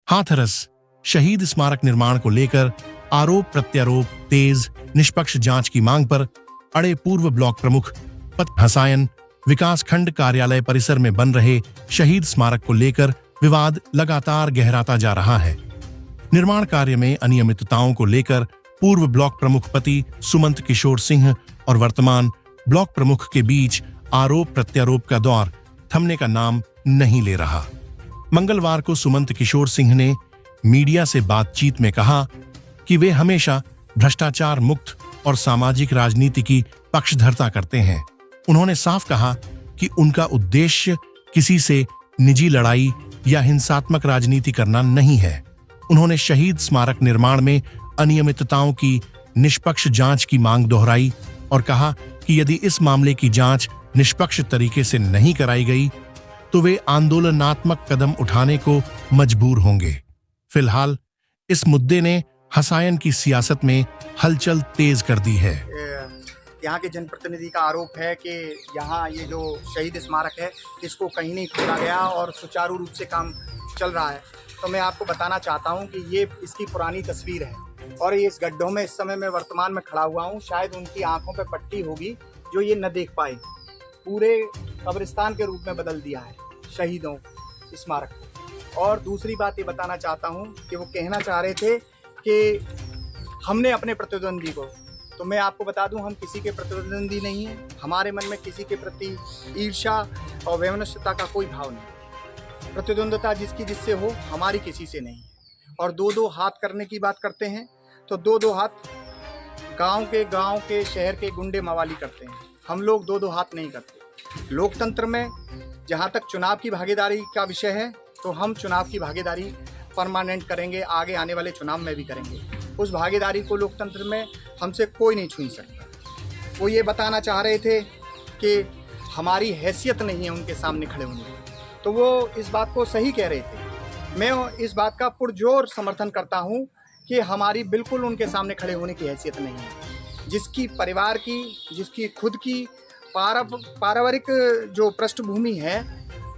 हाथरस शहीद स्मारक निर्माण को लेकर आरोप प्रत्यारोप तेज निष्पक्ष जांच की मांग पर अड़े पूर्व ब्लॉक प्रमुख हसायन विकास खंड कार्यालय परिसर में बन रहे शहीद स्मारक को लेकर विवाद लगातार गहराता जा रहा है। निर्माण कार्य में अनियमितताओं को लेकर पूर्व ब्लॉक प्रमुख पति सुमंत किशोर सिंह और वर्तमान ब्लॉक प्रमुख के बीच आरोप प्रत्यारोप का दौर थमने का नाम नहीं ले रहा। मंगलवार को सुमंत किशोर सिंह ने मीडिया से बातचीत में कहा कि वे हमेशा भ्रष्टाचार मुक्त और सामाजिक राजनीति की पक्षधरता करते हैं। उन्होंने साफ कहा कि उनका उद्देश्य किसी से निजी लड़ाई या हिंसात्मक राजनीति करना नहीं है। उन्होंने शहीद स्मारक निर्माण में अनियमितताओं की निष्पक्ष जांच की मांग दोहराई और कहा कि यदि इस मामले की जांच निष्पक्ष तरीके से नहीं कराई गई तो वे आंदोलनात्मक कदम उठाने को मजबूर होंगे। फिलहाल इस मुद्दे ने हसायन की सियासत में हलचल तेज कर दी है। यहाँ के जनप्रतिनिधि का आरोप है कि यहाँ ये जो शहीद स्मारक है इसको कहीं नहीं खोला गया और सुचारू रूप से काम चल रहा है। तो मैं आपको बताना चाहता हूँ कि ये इसकी पुरानी तस्वीर है और ये इस गड्ढों में इस समय मैं वर्तमान में खड़ा हुआ हूँ। शायद उनकी आंखों पे पट्टी होगी जो ये न देख पाए। पूरे कब्रिस्तान के रूप में बदल दिया है शहीदों स्मारक को। और दूसरी बात ये बताना चाहता हूँ कि वो कहना चाह रहे थे कि हमने अपने प्रतिद्वंदी को, तो मैं आपको बता दूं हम किसी के प्रतिद्वंदी नहीं हैं। हमारे मन में किसी के प्रति ईर्ष्या और वैमनस्यता का कोई भाव नहीं। प्रतिद्वंदता जिसकी जिससे हो, हमारी किसी से नहीं है। और दो दो हाथ करने की बात करते हैं तो दो दो हाथ गांव के शहर के गुंडे मवाली करते हैं। हम लोग दो दो हाथ नहीं करते। लोकतंत्र में जहाँ तक चुनाव की भागीदारी का विषय है तो हम चुनाव की भागीदारी परमानेंट करेंगे, आगे आने वाले चुनाव में भी करेंगे। उस भागीदारी को लोकतंत्र में हमसे कोई नहीं छीन सकता। वो ये बताना चाह रहे थे कि हमारी हैसियत नहीं है उनके सामने खड़े होने की, तो वो इस बात को सही कह रहे थे। मैं इस बात का पुरजोर समर्थन करता हूँ कि हमारी बिल्कुल उनके सामने खड़े होने की हैसियत नहीं है। जिसकी परिवार की, जिसकी खुद की पारिवारिक जो पृष्ठभूमि है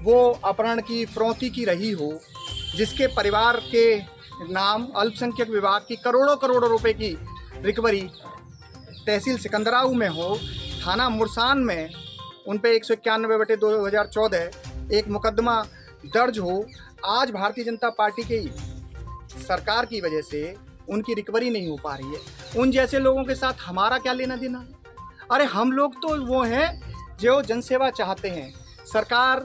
वो अपहरण की, फिरौती की रही हो, जिसके परिवार के नाम अल्पसंख्यक विभाग की करोड़ों रुपए की रिकवरी तहसील सिकंदराऊ में हो, थाना मुरसान में उन पे 191/2014 एक मुकदमा दर्ज हो, आज भारतीय जनता पार्टी की सरकार की वजह से उनकी रिकवरी नहीं हो पा रही है। उन जैसे लोगों के साथ हमारा क्या लेना देना? अरे हम लोग तो वो हैं जो जनसेवा चाहते हैं, सरकार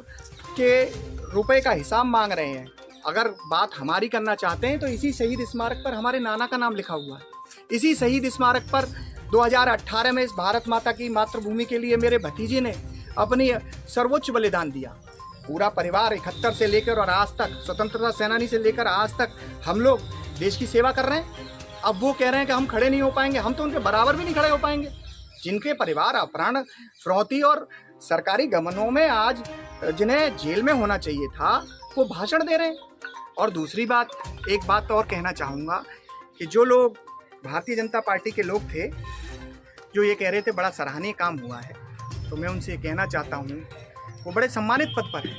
के रुपए का हिसाब मांग रहे हैं। अगर बात हमारी करना चाहते हैं तो इसी शहीद स्मारक पर हमारे नाना का नाम लिखा हुआ है। इसी शहीद स्मारक पर 2018 में इस भारत माता की मातृभूमि के लिए मेरे भतीजे ने अपनी सर्वोच्च बलिदान दिया। पूरा परिवार 71 से लेकर और आज तक, स्वतंत्रता सेनानी से लेकर आज तक हम लोग देश की सेवा कर रहे हैं। अब वो कह रहे हैं कि हम खड़े नहीं हो पाएंगे। हम तो उनके बराबर भी नहीं खड़े हो पाएंगे। जिनके परिवार अपहरण, फिरौती और सरकारी गबनों में आज जिन्हें जेल में होना चाहिए था वो भाषण दे रहे हैं। और दूसरी बात, एक बात और कहना चाहूँगा कि जो लोग भारतीय जनता पार्टी के लोग थे जो ये कह रहे थे बड़ा सराहनीय काम हुआ है, तो मैं उनसे कहना चाहता हूँ वो बड़े सम्मानित पद पर हैं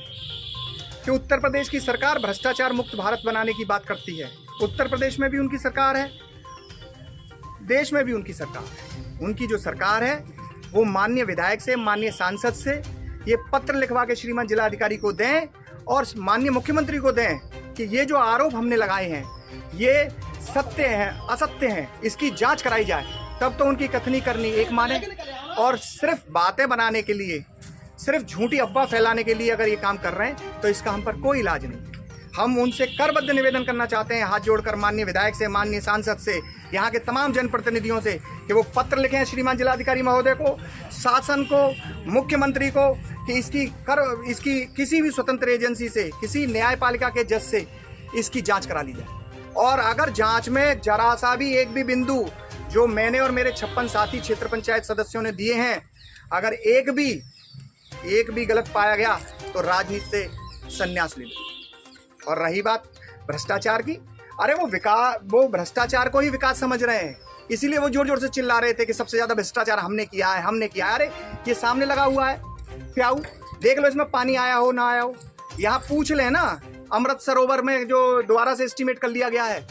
कि उत्तर प्रदेश की सरकार भ्रष्टाचार मुक्त भारत बनाने की बात करती है। उत्तर प्रदेश में भी उनकी सरकार है, देश में भी उनकी सरकार है। उनकी जो सरकार है वो माननीय विधायक से, माननीय सांसद से ये पत्र लिखवा के श्रीमान जिलाधिकारी को दें और माननीय मुख्यमंत्री को दें कि ये जो आरोप हमने लगाए हैं ये सत्य हैं, असत्य हैं, इसकी जांच कराई जाए। तब तो उनकी कथनी करनी एक माने। और सिर्फ बातें बनाने के लिए, सिर्फ झूठी अफवाह फैलाने के लिए अगर ये काम कर रहे हैं तो इसका हम पर कोई इलाज नहीं। हम उनसे करबद्ध निवेदन करना चाहते हैं, हाथ जोड़कर, माननीय विधायक से, माननीय सांसद से, यहाँ के तमाम जनप्रतिनिधियों से कि वो पत्र लिखें श्रीमान जिलाधिकारी महोदय को, शासन को, मुख्यमंत्री को कि इसकी किसी भी स्वतंत्र एजेंसी से, किसी न्यायपालिका के जज से इसकी जांच करा ली जाए। और अगर जांच में जरा सा भी एक भी बिंदु जो मैंने और मेरे 56 साथी क्षेत्र पंचायत सदस्यों ने दिए हैं, अगर एक भी गलत पाया गया तो राजनीति से संन्यास ले लो। और रही बात भ्रष्टाचार की, अरे वो भ्रष्टाचार को ही विकास समझ रहे हैं, इसीलिए वो जोर जोर से चिल्ला रहे थे कि सबसे ज्यादा भ्रष्टाचार हमने किया है। अरे ये सामने लगा हुआ है, प्याऊ देख लो, इसमें पानी आया हो ना आया हो, यहाँ पूछ ले ना अमृत सरोवर में जो दोबारा से एस्टीमेट कर लिया गया है।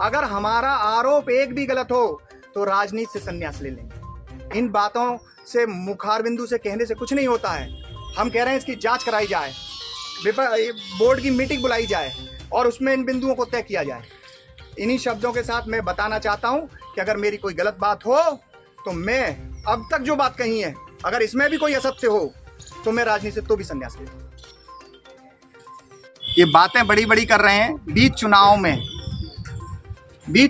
अगर हमारा आरोप एक भी गलत हो तो राजनीति से संन्यास ले लेंगे। इन बातों से मुखार बिंदु से कहने से कुछ नहीं होता है। हम कह रहे हैं इसकी जांच कराई जाए, बोर्ड की मीटिंग बुलाई जाए और उसमें इन बिंदुओं को तय किया जाए। इन्हीं शब्दों के साथ मैं बताना चाहता हूं कि अगर मेरी कोई गलत बात हो तो मैं अब तक जो बात कही है, अगर इसमें भी कोई असत्य हो तो मैं राजनीति से तो भी संन्यास ले लूं। ये बातें बड़ी बड़ी कर रहे हैं। बीच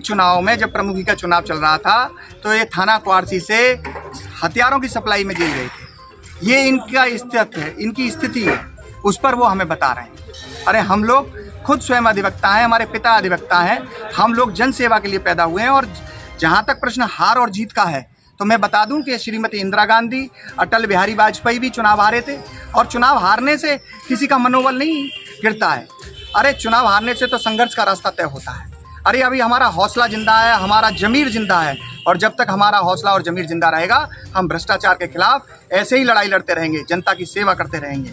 चुनाव में जब प्रमुखी का चुनाव चल रहा था तो ये थाना क्वारसी से हथियारों की सप्लाई में जेल गए थे। ये इनकी स्थिति है, उस पर वो हमें बता रहे हैं। अरे हम लोग खुद स्वयं अधिवक्ता हैं, हमारे पिता अधिवक्ता हैं, हम लोग जन सेवा के लिए पैदा हुए हैं। और जहाँ तक प्रश्न हार और जीत का है तो मैं बता दूं कि श्रीमती इंदिरा गांधी, अटल बिहारी वाजपेयी भी चुनाव हारे थे और चुनाव हारने से किसी का मनोबल नहीं गिरता है। अरे चुनाव हारने से तो संघर्ष का रास्ता तय होता है। अरे अभी हमारा हौसला जिंदा है, हमारा जमीर जिंदा है और जब तक हमारा हौसला और जमीर जिंदा रहेगा हम भ्रष्टाचार के खिलाफ ऐसे ही लड़ाई लड़ते रहेंगे, जनता की सेवा करते रहेंगे।